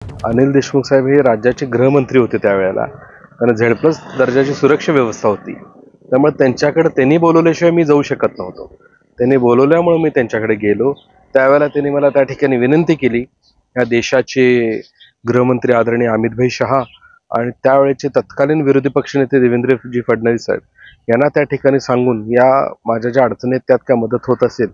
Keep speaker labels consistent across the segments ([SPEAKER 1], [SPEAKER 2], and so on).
[SPEAKER 1] अनिल देशमुख साहेब हे राज्याचे गृहमंत्री होते त्यावेळेला आणि झेड+ दर्जाची सुरक्षा व्यवस्था होती. त्यामुळे त्यांच्याकडे त्यांनी बोलवल्याशिवाय मी जाऊ शकत नव्हतो. त्यांनी बोलवल्यामुळे मी त्यांच्याकडे गेलो. त्यावेळेला त्यांनी मला त्या ठिकाणी विनंती केली. या देशाचे गृहमंत्री आदरणीय अमितभाई शहा आणि त्यावेळेचे तत्कालीन विरोधी पक्षनेते देवेंद्रजी फडणवीस साहेब यांना त्या ठिकाणी सांगून या माझ्या ज्या अडचणीत त्यात काय मदत होत असेल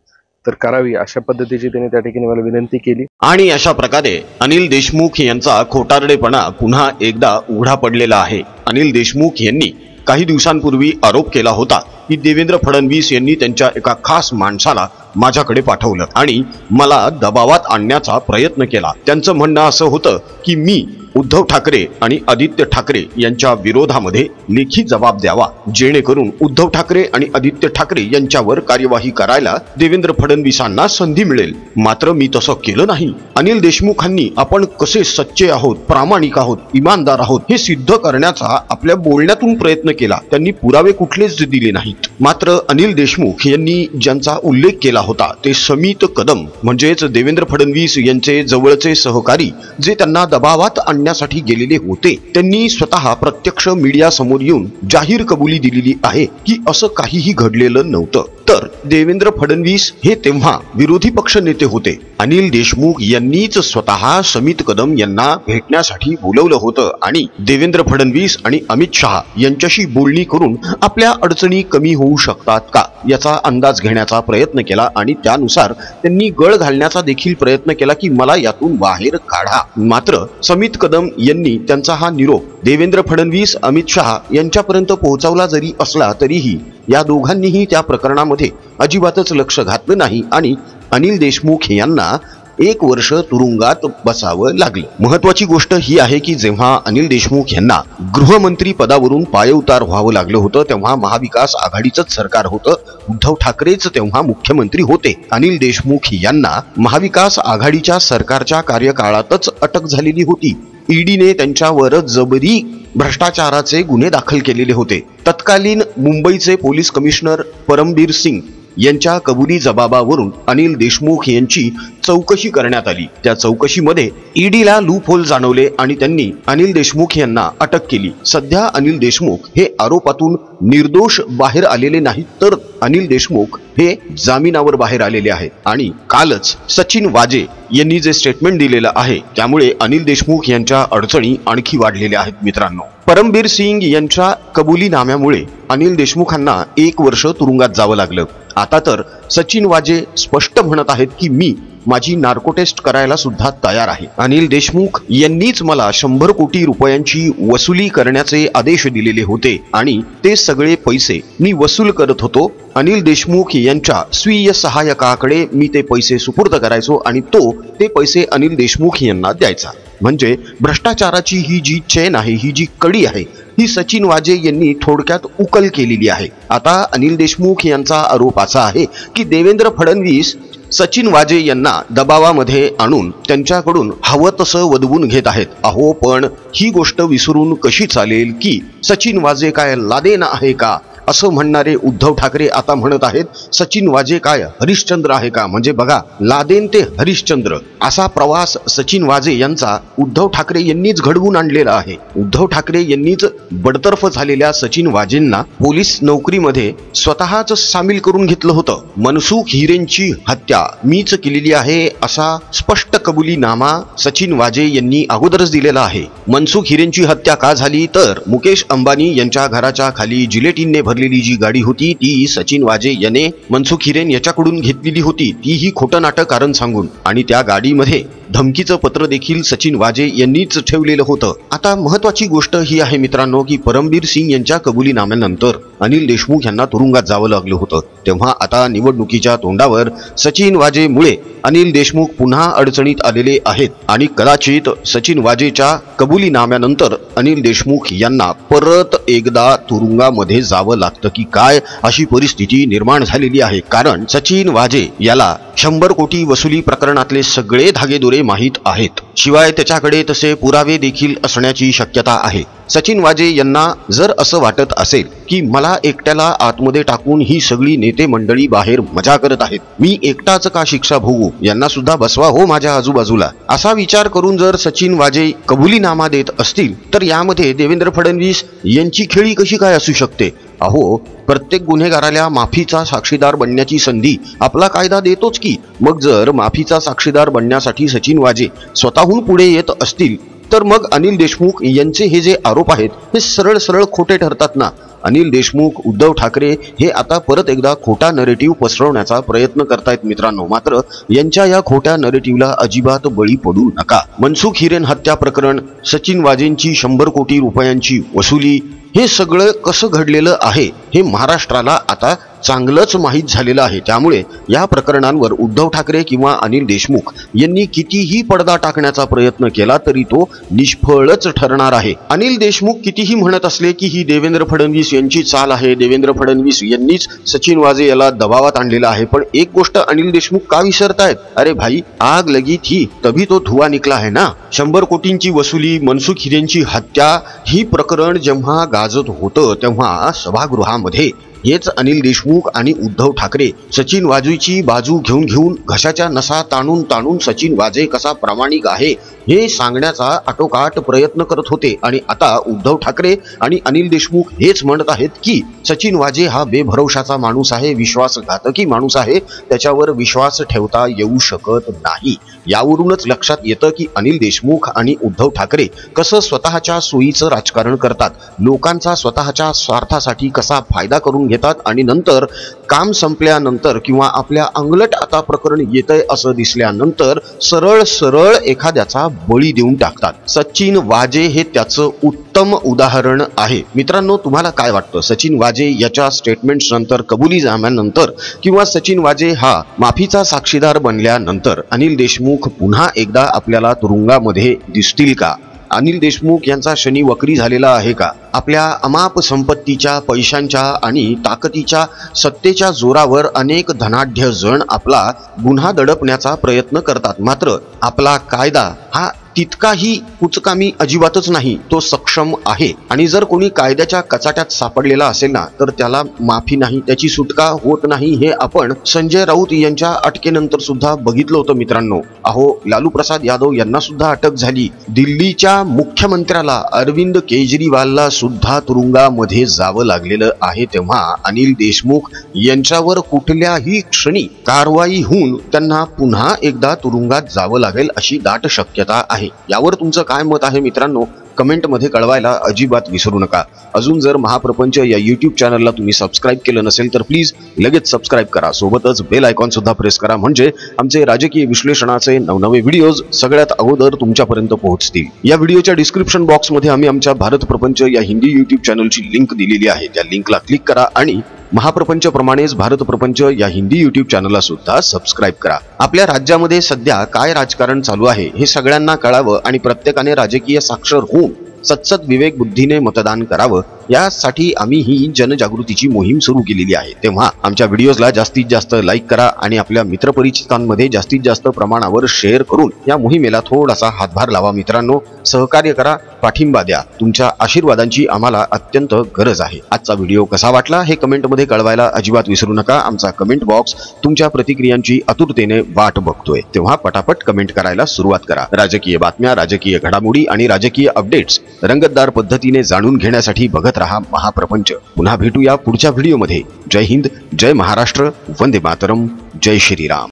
[SPEAKER 1] तर करावी, अशा पद्धतीची त्यांनी त्या ठिकाणी मला विनंती केली.
[SPEAKER 2] आणि अशा प्रकारे अनिल देशमुख यांचा खोटारडेपणा पुन्हा एकदा उघडा पडलेला आहे. अनिल देशमुख यांनी काही दिवसांपूर्वी आरोप केला होता की देवेंद्र फडणवीस यांनी त्यांच्या एका खास माणसाला माझ्याकडे पाठवलं आणि मला दबावात आणण्याचा प्रयत्न केला. त्यांचं म्हणणं असं होतं की मी उद्धव ठाकरे आणि आदित्य ठाकरे यांच्या विरोधामध्ये लेखी जबाब द्यावा, जेणेकरून उद्धव ठाकरे आणि आदित्य ठाकरे यांच्यावर कार्यवाही करायला देवेंद्र फडणवीसांना संधी मिळेल. मात्र मी तसं केलं नाही. अनिल देशमुखांनी आपण कसे सच्चे आहोत, प्रामाणिक आहोत, इमानदार आहोत हे सिद्ध करण्याचा आपल्या बोलण्यातून प्रयत्न केला. त्यांनी पुरावे कुठलेच दिले नाहीत. मात्र अनिल देशमुख यांनी ज्यांचा उल्लेख केला होता ते समित कदम म्हणजेच देवेंद्र फडणवीस यांचे जवळचे सहकारी, जे त्यांना दबावात आणण्यासाठी गेलेले होते, त्यांनी स्वतः प्रत्यक्ष मीडिया समोर येऊन जाहीर कबुली दिलेली आहे की असं काहीही घडलेलं नव्हतं. तर देवेंद्र फडणवीस हे तेव्हा विरोधी पक्ष नेते होते. अनिल देशमुख यांनीच स्वतः समित कदम यांना भेटण्यासाठी बोलवलं होतं आणि देवेंद्र फडणवीस आणि अमित शहा यांच्याशी बोलणी करून आपल्या अडचणी कमी होऊ शकतात का याचा अंदाज घेण्याचा प्रयत्न केला आणि त्यानुसार त्यांनी गळ घालण्याचा देखील प्रयत्न केला की मला यातून बाहेर काढा. मात्र समित कदम यांनी त्यांचा हा निरोप देवेंद्र फडणवीस अमित शहा यांच्यापर्यंत पोहोचवला जरी असला तरीही या दोघांनीही त्या प्रकरणामध्ये अजिबातच लक्ष घातलं नाही आणि अनिल देशमुख यांना 1 वर्ष तुरुंगात बसावं लागलं. महत्वाची गोष्ट ही आहे की जेव्हा अनिल देशमुख यांना गृहमंत्री पदावरून पायउतार व्हावं लागलं होतं तेव्हा महाविकास आघाडीचंच सरकार होतं. उद्धव ठाकरेच तेव्हा मुख्यमंत्री होते. अनिल देशमुख यांना महाविकास आघाडीच्या सरकारच्या कार्यकाळातच अटक झालेली होती. ईडीने त्यांच्यावर जबरी भ्रष्टाचाराचे गुन्हे दाखल केलेले होते. तत्कालीन मुंबईचे पोलीस कमिशनर परमबीर सिंग यांच्या कबुली जबाबावरून अनिल देशमुख यांची चौकशी करण्यात आली. त्या चौकशीमध्ये ईडीला लूप होल जाणवले आणि त्यांनी अनिल देशमुख यांना अटक केली. सध्या अनिल देशमुख हे आरोपातून निर्दोष बाहेर आलेले नाहीत, तर अनिल देशमुख हे जामिनावर बाहेर आलेले आहेत. आणि कालच सचिन वाजे यांनी जे स्टेटमेंट दिलेलं आहे त्यामुळे अनिल देशमुख यांच्या अडचणी आणखी वाढलेल्या आहेत. मित्रांनो, परमबीर सिंग यांच्या कबुलीनाम्यामुळे अनिल देशमुखांना 1 वर्ष तुरुंगात जावं लागलं. आता तर सचिन वाजे स्पष्ट म्हणत आहेत की मी माझी नार्को टेस्ट करायला सुद्धा तयार आहे. अनिल देशमुख यांनीच मला 100 कोटी रुपयांची वसुली करण्याचे आदेश दिलेले होते आणि ते सगळे पैसे मी वसूल करत होतो. अनिल देशमुख यांच्या स्वीय सहाय्यकाकडे मी ते पैसे सुपूर्द करायचो आणि तो ते पैसे अनिल देशमुख यांना द्यायचा. म्हणजे भ्रष्टाचाराची ही जी चेन आहे, ही जी कडी आहे, ही सचिन वाजे यांनी थोडक्यात उकल केलेली आहे. आता अनिल देशमुख यांचा आरोप असा आहे की देवेंद्र फडणवीस सचिन वाजे यांना दबावामध्ये आणून त्यांच्याकडून हवं तसं वदवून घेत आहेत. अहो, पण ही गोष्ट विसरून कशी चालेल की सचिन वाजे काय लादेन आहे का असं म्हणणारे उद्धव ठाकरे आता म्हणत आहेत सचिन वाजे काय हरिश्चंद्र आहे का. म्हणजे बघा, लादेन ते हरिश्चंद्र असा प्रवास सचिन वाजे यांचा उद्धव ठाकरे यांनीच घडवून आणलेला आहे. उद्धव ठाकरे यांनीच बडतर्फ झालेल्या सचिन वाजेंना पोलीस नोकरीमध्ये स्वतःच सामील करून घेतलं होतं. मनसुख हिरेंची हत्या मीच केलेली आहे असा स्पष्ट कबुलीनामा सचिन वाजे यांनी अगोदरच दिलेला आहे. मनसुख हिरेंची हत्या का झाली तर मुकेश अंबानी यांच्या घराच्या खाली जिलेटिनने भरलेली जी गाडी होती ती सचिन वाजे याने मनसुख हिरेन याच्याकडून घेतलेली होती, तीही खोटं नाटक कारण सांगून. आणि त्या गाडीमध्ये धमकीचं पत्र देखील सचिन वाजे यांनीच ठेवलेलं होतं. आता महत्वाची गोष्ट ही आहे मित्रांनो की परमबीर सिंग यांच्या कबुलीनाम्यानंतर अनिल देशमुख यांना तुरुंगात जावं लागलं होतं. तेव्हा आता निवडणुकीच्या तोंडावर सचिन वाजेमुळे अनिल देशमुख पुन्हा अडचणीत आलेले आहेत आणि कदाचित सचिन वाजेच्या कबुलीनाम्यानंतर अनिल देशमुख यांना परत एकदा तुरुंगामध्ये जावं लागतं की काय अशी परिस्थिती निर्माण झालेली आहे. कारण सचिन वाजे याला 100 कोटी वसुली प्रकरणातले सगळे धागेदोरे माहीत आहेत. शिवाय त्याच्याकडे तसे पुरावे देखील असण्याची शक्यता आहे. सचिन वाजे यांना जर असं वाटत असेल की मला एकट्याला आतमध्ये टाकून ही सगळी नेते मंडळी बाहेर मजा करत आहेत, मी एकटाच का शिक्षा भोगू, यांना सुद्धा बसवा हो माझ्या आजूबाजूला, असा विचार करून जर सचिन वाजे कबुलीनामा देत असतील तर यामध्ये देवेंद्र फडणवीस यांची खेळी कशी काय असू शकते? अहो, प्रत्येक गुन्हेगाराला माफीचा साक्षीदार बनण्याची संधी आपला कायदा देतोच की. मग जर माफीचा साक्षीदार बनण्यासाठी सचिन वाजे स्वतःहून पुढे येत असतील तर मग अनिल देशमुख यांचे हे जे आरोप आहेत हे सरळ सरळ खोटे ठरतात ना. अनिल देशमुख, उद्धव ठाकरे हे आता परत एकदा खोटा नरेटिव्ह पसरवण्याचा प्रयत्न करतायत मित्रांनो. मात्र यांच्या या खोट्या नरेटिव्हला अजिबात बळी पडू नका. मनसुख हिरेन हत्या प्रकरण, सचिन वाजेंची 100 कोटी रुपयांची वसुली, हे सगळं कसं घडलेलं आहे हे महाराष्ट्राला आता चांगलंच माहीत झालेलं आहे. त्यामुळे या प्रकरणांवर उद्धव ठाकरे किंवा अनिल देशमुख यांनी कितीही पडदा टाकण्याचा प्रयत्न केला तरी तो निष्फळच ठरणार आहे. अनिल देशमुख कितीही म्हणत असले की ही देवेंद्र फडणवीस यांची चाल आहे, देवेंद्र फडणवीस यांनीच सचिन वाजे याला दबावात आणलेला आहे, पण एक गोष्ट अनिल देशमुख का विसरतायत? अरे भाई, आग लगी थी तभी तो धुआ निकला है ना. 100 कोटींची वसुली, मनसुख हिरेंची हत्या, ही प्रकरण जेव्हा गाजत होतं तेव्हा सभागृहामध्ये हेच अनिल देशमुख आणि उद्धव ठाकरे सचिन वाजेची बाजू घेऊन घशाच्या नसा ताणून ताणून सचिन वाजे कसा प्रामाणिक आहे हे सांगण्याचा आटोकाट प्रयत्न करत होते. आणि आता उद्धव ठाकरे आणि अनिल देशमुख हेच म्हणत आहेत की सचिन वाजे हा बेभरवशाचा माणूस आहे, विश्वासघातकी माणूस आहे, त्याच्यावर विश्वास ठेवता येऊ शकत नाही. यावरूनच लक्षात येतं की अनिल देशमुख आणि उद्धव ठाकरे कसं स्वतःच्या सोयीचं राजकारण करतात, लोकांचा स्वतःच्या स्वार्थासाठी कसा फायदा करून घेतात आणि नंतर काम संपल्यानंतर किंवा आपल्या अंगलट आता प्रकरण येतंय असं दिसल्यानंतर सरळ सरळ एखाद्याचा बळी देऊन टाकतात. सचिन वाजे हे त्याचं उत्तम उदाहरण आहे. मित्रांनो, तुम्हाला काय वाटतं? सचिन वाजे याच्या स्टेटमेंट्स नंतर, कबुलीनाम्यानंतर किंवा सचिन वाजे हा माफीचा साक्षीदार बनल्यानंतर अनिल देशमुख पुन्हा एकदा आपल्याला तुरुंगामध्ये दिसतील का? अनिल देशमुख यांचा शनी वक्री झालेला आहे का? आपल्या अमाप संपत्तीच्या, पैशांच्या आणि ताकदीच्या, सत्तेच्या जोरावर अनेक धनाढ्य जण आपला गुन्हा दडपण्याचा प्रयत्न करतात. मात्र आपला कायदा हा तितकाही कुचकामी अजिबातच नाही, तो सक्षम आहे. आणि जर कोणी कायद्याच्या कचाट्यात सापडलेला असेल ना तर त्याला माफी नाही, त्याची सुटका होत नाही. हे आपण संजय राऊत यांच्या अटकेनंतर सुद्धा बघितलं होतं मित्रांनो. अहो, लालू प्रसाद यादव यांना सुद्धा अटक झाली. दिल्लीच्या मुख्यमंत्र्याला अरविंद केजरीवालला सुद्धा तुरुंगामध्ये जावं लागलेलं आहे. तेव्हा अनिल देशमुख यांच्यावर कुठल्याही क्षणी कारवाई होऊन त्यांना पुन्हा एकदा तुरुंगात जावं लागेल अशी दाट शक्यता आहे. यावर तुमचं काय मत आहे मित्रांनो? कमेंटमध्ये कळवायला अजिबात विसरू नका. अजून जर महाप्रपंच या यूट्यूब चॅनलला तुम्ही सबस्क्राईब केलं नसेल तर प्लीज लगेच सबस्क्राईब करा. सोबतच बेल आयकॉन सुद्धा प्रेस करा, म्हणजे आमचे राजकीय विश्लेषणाचे नवनवे व्हिडिओज सगळ्यात अगोदर तुमच्यापर्यंत पोहोचतील. या व्हिडिओच्या डिस्क्रिप्शन बॉक्समध्ये आम्ही आमच्या भारत प्रपंच या हिंदी यूट्यूब चॅनलची लिंक दिलेली आहे. त्या लिंकला क्लिक करा आणि महाप्रपंच प्रमाणेच भारत प्रपंच या हिंदी यूट्यूब चॅनलला सुद्धा सबस्क्राईब करा. आपल्या राज्यामध्ये सध्या काय राजकारण चालू आहे हे सगळ्यांना कळावं आणि प्रत्येकाने राजकीय साक्षर होऊन सत्सत विवेक बुद्धीने मतदान करावं, यासाठी आम्ही ही जनजागृतीची मोहीम सुरू केलेली आहे. तेव्हा आमच्या व्हिडिओजला जास्तीत जास्त लाईक करा आणि आपल्या मित्रपरिचितांमध्ये जास्तीत जास्त प्रमाणावर शेअर करून या मोहिमेला थोडासा हातभार लावा. मित्रांनो, सहकार्य करा, पाठिंबा द्या. तुमच्या आशीर्वादांची आम्हाला अत्यंत गरज आहे. आजचा व्हिडिओ कसा वाटला हे कमेंटमध्ये कळवायला अजिबात विसरू नका. आमचा कमेंट बॉक्स तुमच्या प्रतिक्रियांची आतुरतेने वाट बघतोय. तेव्हा पटापट कमेंट करायला सुरुवात करा. राजकीय बातम्या, राजकीय घडामोडी आणि राजकीय अपडेट्स रंगतदार पद्धतीने जाणून घेण्यासाठी बघत रहा महाप्रपंच. पुन्हा भेटूया पुढच्या व्हिडिओमध्ये. जय हिंद, जय महाराष्ट्र, वंदे मातरम, जय श्रीराम.